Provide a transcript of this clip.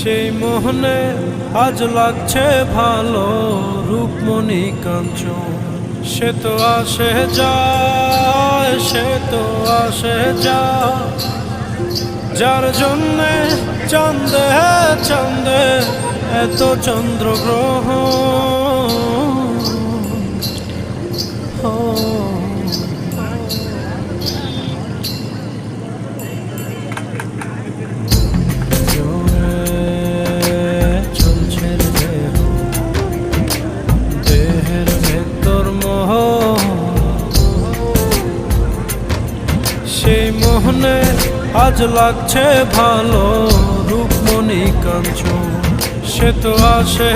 সেই মোহনে আজ লাগছে ভালো রূপমণি কাঞ্চন। সে তো আসে যায়, সে তো আসে যায়, যার জন্যে চাঁদে চাঁদে এত চন্দ্রগ্রহণ। চলছে দেহ, দেহের ভেতর মোহ, সেই মোহনে আজ লাগছে ভালো রূপমণি কাঞ্চন। সে তো আসে